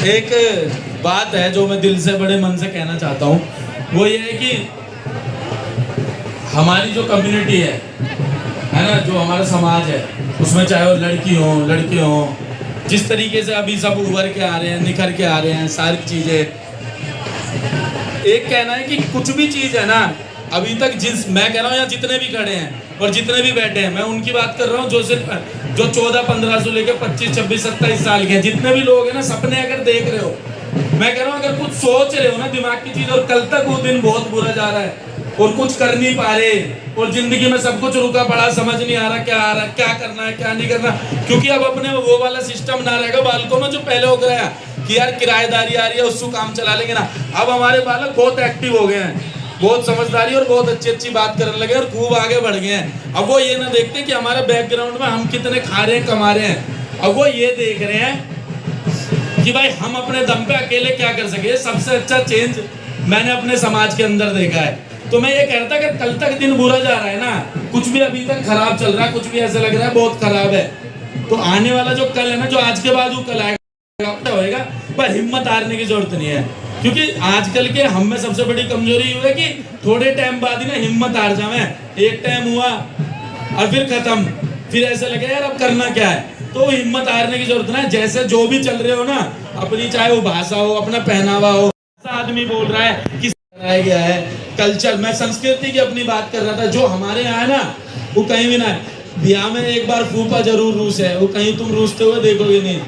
एक बात है जो मैं दिल से बड़े मन से कहना चाहता हूँ, वो ये है कि हमारी जो कम्युनिटी है ना, जो हमारा समाज है, उसमें चाहे वो लड़की हो लड़के हो, जिस तरीके से अभी सब उभर के आ रहे हैं, निखर के आ रहे हैं सारी चीज़ें, एक कहना है कि कुछ भी चीज़ है ना, अभी तक मैं कह रहा हूँ यहाँ जितने भी खड़े हैं और जितने भी बैठे हैं, मैं उनकी बात कर रहा हूँ जो सिर्फ 14-15 से लेकर 25-26-27 साल के हैं, जितने भी लोग हैं ना, सपने अगर देख रहे हो, मैं कह रहा हूँ अगर कुछ सोच रहे हो ना दिमाग की चीज़, और कल तक वो दिन बहुत बुरा जा रहा है और कुछ कर नहीं पा रहे, और जिंदगी में सब कुछ रुका पड़ा, समझ नहीं आ रहा क्या करना है क्या नहीं करना, क्योंकि अब अपने वो वाला सिस्टम ना रहेगा बालकों में जो पहले हो गया कि यार किराएदारी आ रही है उसको काम चला लेंगे ना। अब हमारे बालक बहुत एक्टिव हो गए हैं, बहुत समझदारी और बहुत अच्छी बात करने लगे और खूब आगे बढ़ गए हैं। अब वो ये ना देखते कि हमारे बैकग्राउंड में हम कितने खा रहे हैं कमा रहे हैं, अब वो ये देख रहे हैं कि भाई हम अपने दम पे अकेले क्या कर सके। सबसे अच्छा चेंज मैंने अपने समाज के अंदर देखा है। तो मैं ये कहता कि कल तक दिन बुरा जा रहा है ना, कुछ भी अभी तक खराब चल रहा है, कुछ भी ऐसा लग रहा है बहुत खराब है, तो आने वाला जो कल है ना, जो आज के बाद वो कल आएगा होएगा, पर हिम्मत हारने की जरूरत नहीं है, क्योंकि आजकल के हम में सबसे बड़ी कमजोरी ये है कि थोड़े टाइम बाद ही ना हिम्मत हार जावे। एक टाइम हुआ और फिर खत्म, फिर ऐसा लगे यार अब करना क्या है, तो हिम्मत हारने की जरूरत ना। जैसे जो भी चल रहे हो ना, अपनी चाहे वो भाषा हो, अपना पहनावा हो, आदमी बोल रहा है किस बनाया गया है कल्चर, मैं संस्कृति की अपनी बात कर रहा था, जो हमारे यहाँ है ना वो कहीं भी ना है। बिहार में एक बार फूफा जरूर रूस है, वो कहीं तुम रूसते हुए देखोगे नहीं।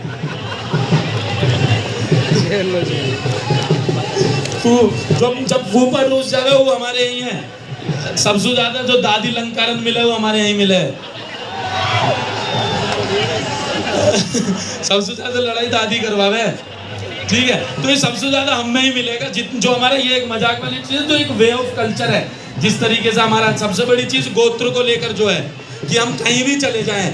जब फूफा रूस जावे वो हमारे यही है। सबसे ज्यादा जो दादी लंकारन मिले वो हमारे यही मिले। सबसे ज्यादा लड़ाई दादी करवावे, ठीक है, तो ये सबसे ज्यादा हम में ही मिलेगा। जो हमारा ये एक मजाक वाली चीज है, जो एक वे ऑफ कल्चर है, जिस तरीके से हमारा सबसे बड़ी चीज गोत्र को लेकर जो है कि हम कहीं भी चले जाएं,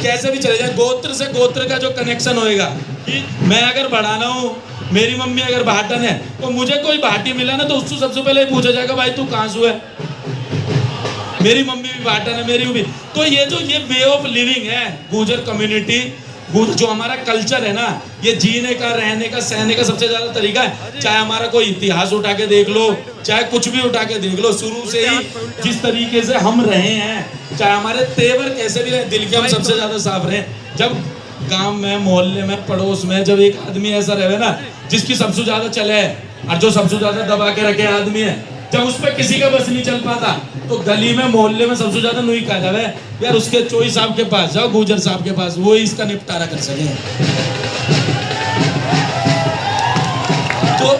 कैसे भी चले जाएं, गोत्र से गोत्र का जो कनेक्शन होएगा कि मैं अगर बढ़ाना हूँ, मेरी मम्मी अगर भाटन है, तो मुझे कोई भाटी मिला ना तो उसको सबसे पहले पूछा जाएगा भाई तू कहाँ से है, मेरी मम्मी भी भाटन है, मेरी भी। तो ये वे ऑफ लिविंग है गुर्जर कम्युनिटी, जो हमारा कल्चर है ना, ये जीने का, रहने का, सहने का सबसे ज्यादा तरीका है। चाहे हमारा कोई इतिहास उठा के देख लो, चाहे कुछ भी उठा के देख लो, शुरू से ही जिस तरीके से हम रहे हैं, चाहे हमारे तेवर कैसे भी रहे, दिल के हम सबसे ज्यादा साफ रहे। जब गांव में, मोहल्ले में, पड़ोस में जब एक आदमी ऐसा रहे ना जिसकी सबसे ज्यादा चले और जो सबसे ज्यादा दबा के रखे आदमी है, जब उस पर किसी का बस नहीं चल पाता, तो गली में, मोहल्ले में सबसे ज्यादा नुई कहा जावे यार उसके चोई साहब के पास जाओ, गुर्जर साहब के पास, वो इसका निपटारा कर सके। तो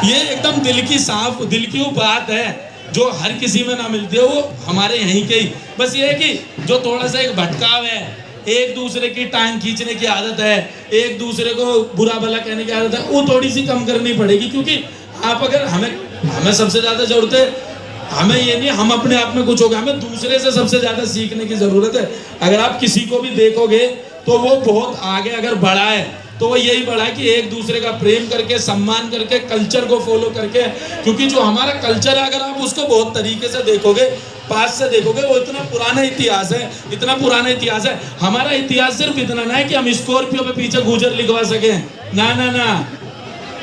ये एकदम दिल की साफ, दिल की वो बात है जो हर किसी में ना मिलती है, वो हमारे यहीं के ही। बस ये है कि जो थोड़ा सा एक भटकाव है, एक दूसरे की टांग खींचने की आदत है, एक दूसरे को बुरा भला कहने की आदत है, वो थोड़ी सी कम करनी पड़ेगी। क्योंकि आप अगर हमें सबसे ज्यादा जरूरत है, हमें ये नहीं हम अपने आप में कुछ होगा, हमें दूसरे से सबसे ज्यादा सीखने की जरूरत है। अगर आप किसी को भी देखोगे तो वो बहुत आगे अगर बढ़ा है, तो वो यही बढ़ा है कि एक दूसरे का प्रेम करके, सम्मान करके, कल्चर को फॉलो करके। क्योंकि जो हमारा कल्चर है, अगर आप उसको बहुत तरीके से देखोगे, पास से देखोगे, वो इतना पुराना इतिहास है, इतना पुराना इतिहास है। हमारा इतिहास सिर्फ इतना ना है कि हम स्कॉर्पियो पे पीछे गुर्जर लिखवा सके, ना ना ना,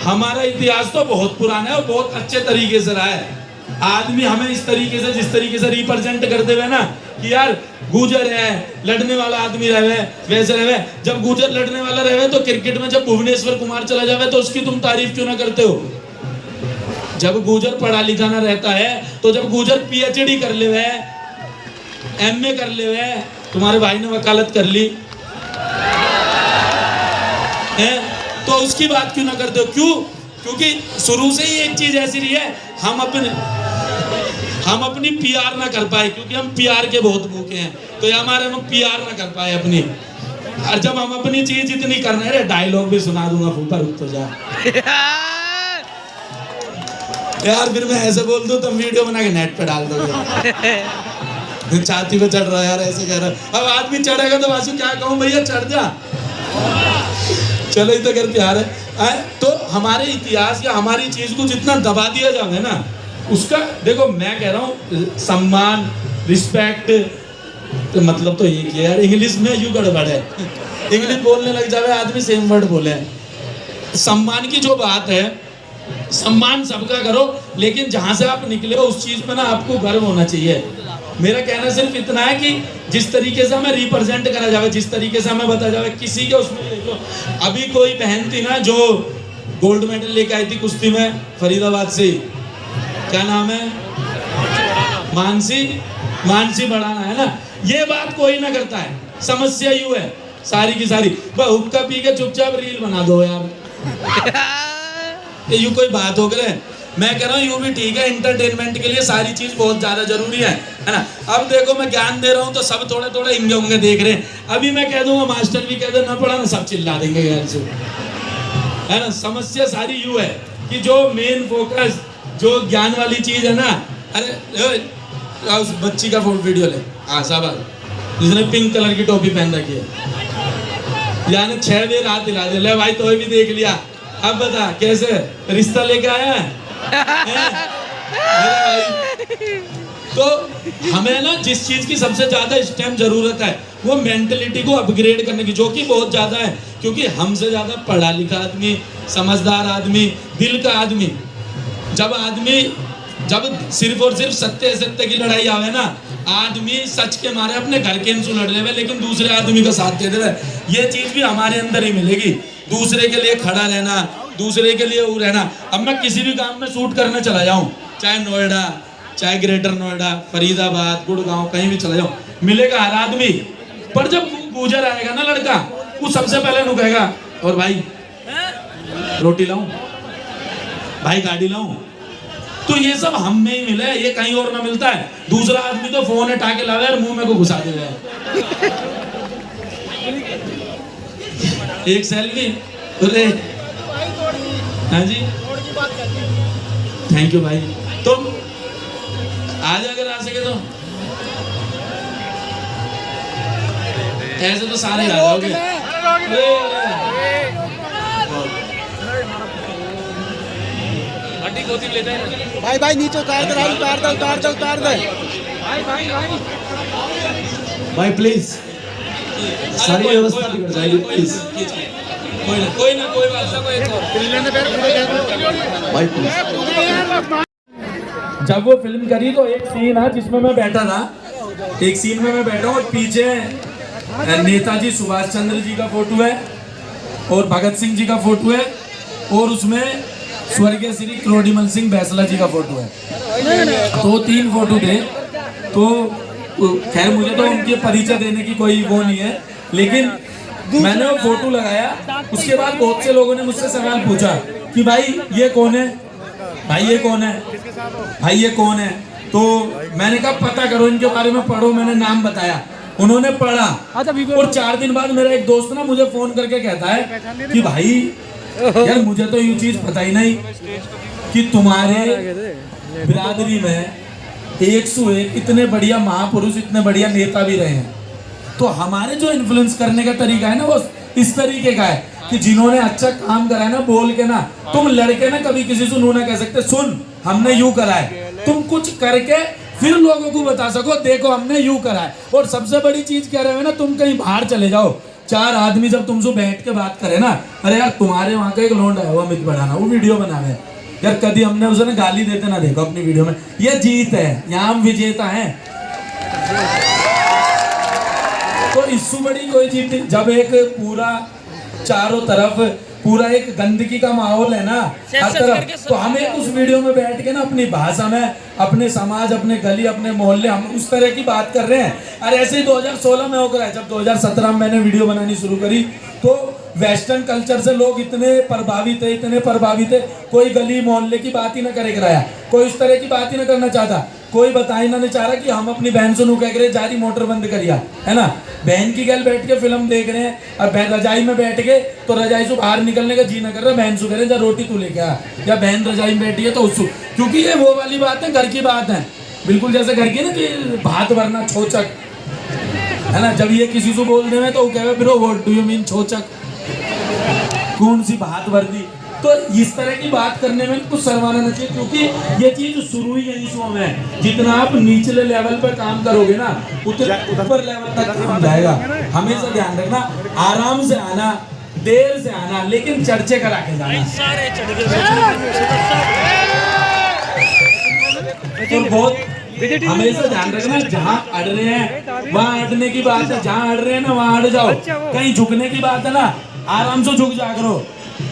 हमारा इतिहास तो बहुत पुराना है और बहुत अच्छे तरीके से रहा है। आदमी हमें इस तरीके से, जिस तरीके से रिप्रेजेंट करते हुए ना कि यार गुर्जर है, लड़ने वाला आदमी रहे, वैसे रहे। जब गुर्जर लड़ने वाला रहे तो क्रिकेट में जब भुवनेश्वर कुमार चला जावे तो उसकी तुम तारीफ क्यों ना करते हो। जब गुर्जर पढ़ा लिखा ना रहता है, तो जब गुर्जर पीएचडी कर ले हुए, एमए कर ले हुए, तुम्हारे भाई ने वकालत कर ली है, तो उसकी बात क्यों ना करते हो। क्यों? क्योंकि शुरू से ही एक चीज ऐसी रही है, हम अपनी पीआर ना कर पाए, क्योंकि हम पीआर के बहुत भूखे हैं, तो ये हमारे हम पीआर ना कर पाए अपनी। और जब हम अपनी चीज इतनी करना है, डायलॉग भी सुना दूंगा, फूफा रुक तो जा यार, फिर मैं ऐसे बोल दूं तुम वीडियो बना के नेट पे डाल दोगे। छाती पे चढ़ रहा है यार, ऐसे कह रहा। अब आदमी चढ़ेगा तो वासु क्या कहूँ, भैया चढ़ जा, चलो ही तो कर प्यार है। तो हमारे इतिहास या हमारी चीज को जितना दबा दिया जाए ना, उसका देखो मैं कह रहा हूँ सम्मान, रिस्पेक्ट, तो मतलब तो ये कि यार इंग्लिश में यूं गड़बड़ है, इंग्लिश बोलने लग जावे आदमी सेम वर्ड बोले। सम्मान की जो बात है, सम्मान सबका करो, लेकिन जहां से आप निकले हो उस चीज पे ना आपको गर्व होना चाहिए। मेरा कहना सिर्फ इतना है कि जिस तरीके से हमें रिप्रेजेंट करा जावे, जिस तरीके से हमें बताया जावे, किसी के उसमें देखो, अभी कोई बहन थी ना जो गोल्ड मेडल लेके आई थी कुश्ती में फरीदाबाद से, क्या नाम है, मानसी बढ़ाना है ना, ये बात कोई ना करता है। समस्या यूं है सारी की सारी, हुक्का पी के चुपचाप रील बना दो यार, ये यूं कोई बात हो गए। मैं कह रहा हूँ यूं भी ठीक है, एंटरटेनमेंट के लिए सारी चीज बहुत ज्यादा जरूरी है ना। अब देखो मैं ज्ञान दे रहा हूँ तो सब थोड़े थोड़े इंगे होंगे देख रहे हैं, अभी मैं कह दूंगा मास्टर भी कह दे ना पढ़ा ना, सब चिल्ला देंगे यार से, है ना। समस्या सारी यूं है कि जो मेन फोकस जो ज्ञान वाली चीज है ना, अरे उस बच्ची का वीडियो ले, शाबाश, जिसने पिंक कलर की टोपी पहन रखी है, यानी 6 देर हाथ हिला दे, ले भाई तो भी देख लिया, अब बता कैसे रिश्ता लेके आया है? तो हमें ना जिस चीज की सबसे ज्यादा इस टाइम जरूरत है वो मेंटलिटी को अपग्रेड करने की, जो कि बहुत ज्यादा है, क्योंकि हमसे ज्यादा पढ़ा लिखा आदमी, समझदार आदमी, दिल का आदमी, जब सिर्फ और सिर्फ सत्य असत्य की लड़ाई आवे ना, आदमी सच के मारे अपने घर के इंसू लड़ लेवे, लेकिन दूसरे आदमी का साथ दे देवे। ये चीज भी हमारे अंदर ही मिलेगी, दूसरे के लिए खड़ा रहना, दूसरे के लिए वो रहना। अब मैं किसी भी काम में शूट करने चला जाऊं, चाहे नोएडा, चाहे ग्रेटर नोएडा, फरीदाबाद, गुड़गांव, कहीं भी चला जाऊं, मिलेगा हर आदमी, पर जब गुजर आएगा ना लड़का, वो सबसे पहले नु कहेगा, और भाई रोटी लाऊं, भाई गाड़ी लाऊं। तो ये सब हम में ही मिला है, ये कहीं और ना मिलता है। दूसरा आदमी तो फोन उठा के लावे और मुंह में को घुसा देगा, एक सेल्फी, बोले हाँ जी थैंक यू भाई, तुम आज अगर आ सके तो ऐसे तो सारे आ जाओगे। भाई भाई नीचे उतार दे, उतार दे भाई प्लीज, सारी व्यवस्था बिगड़ जाएगी प्लीज, कोई ना कोई बात भाई प्लीज। जब वो फिल्म करी तो एक सीन है जिसमें मैं बैठा था, एक सीन में मैं बैठा हूँ और पीछे नेताजी सुभाष चंद्र जी का फोटो है और भगत सिंह जी का फोटो है और उसमें स्वर्गीय श्री क्रोडीमल सिंह बैसला जी का फोटो है। तो 3 फोटो थे। तो खैर मुझे तो उनके परिचय देने की कोई वो नहीं है, लेकिन मैंने वो फोटो लगाया, उसके बाद बहुत से लोगों ने मुझसे सवाल पूछा कि भाई ये कौन है, भाई ये कौन है, भाई ये कौन है। तो मैंने कहा पता करो इनके बारे में, पढ़ो। मैंने नाम बताया, उन्होंने पढ़ा और 4 दिन बाद मेरा एक दोस्त ना मुझे फोन करके कहता है कि भाई यार मुझे तो ये चीज पता ही नहीं कि तुम्हारे बिरादरी में 101 इतने बढ़िया महापुरुष, इतने बढ़िया नेता भी रहे हैं। तो हमारे जो इन्फ्लुएंस करने का तरीका है ना वो इस तरीके का है कि जिन्होंने अच्छा काम करा है ना, बोल के ना, तुम लड़के ना कभी किसी से नू ना कह सकते सुन हमने यूं करा है, तुम कुछ करके फिर लोगों को बता सको देखो हमने यूं करा है। और सबसे बड़ी चीज क्या रहे ना, तुम कहीं बाहर चले जाओ, 4 आदमी जब तुमसे बैठ के बात करे ना, अरे यार तुम्हारे वहां का एक लौंडा है वो अमित बढ़ाना, वो वीडियो बनावे यार, कभी हमने उसे गाली देते ना देखो अपनी वीडियो में। ये जीत है, यहाँ हम विजेता हैं। तो इससे बड़ी कोई जीत नहीं। जब एक पूरा चारों तरफ पूरा एक गंदगी का माहौल है ना हर तरफ, तो हमें उस वीडियो में बैठ के ना अपनी भाषा में, अपने समाज, अपने गली, अपने मोहल्ले, हम उस तरह की बात कर रहे हैं। और ऐसे ही 2016 में होकर है, जब 2017 में मैंने वीडियो बनानी शुरू करी तो वेस्टर्न कल्चर से लोग इतने प्रभावित थे, कोई गली मोहल्ले की बात ही ना करे कराया, कोई इस तरह की बात ही ना करना चाहता, कोई बता ही ना नहीं चाह रहा कि हम अपनी बहन से नू कह रहे जारी मोटर बंद करिया, है ना। बहन की गल बैठ के फिल्म देख रहे हैं और रजाई में बैठ के, तो रजाई से बाहर निकलने का जी ना कर रहा, बहन से कह रहे जा रोटी तू लेके आ, या बहन रजाई में बैठी है तो उसको, क्योंकि ये वो वाली बात है, घर की बात है, बिल्कुल जैसे घर की ना कि भात भरना छोचक, है ना। जब ये किसी से बोल दे तो वो कहे bro what do you mean छोचक, कौन सी भात भर दी, तो इस तरह की बात करने में कुछ शर्माना नहीं चाहिए, क्योंकि ये चीज शुरू ही यही शो में है। जितना आप निचले लेवल पर काम करोगे ना, उतना ऊपर लेवल तक काम जाएगा। हमेशा ध्यान रखना, आराम से आना, देर से आना, लेकिन चर्चे करा के जाना। तो बहुत हमेशा ध्यान रखना, जहाँ अड़ रहे हैं वहाँ अड़ने की बात है, जहाँ अड़ रहे हैं ना वहाँ अड़ जाओ। कहीं झुकने की बात है ना, आराम से झुक जा करो,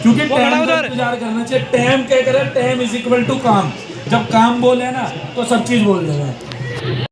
क्योंकि टाइम का इंतजार करना चाहिए। टाइम क्या करे, टाइम इज इक्वल टू काम। जब काम बोले ना तो सब चीज बोल देगा।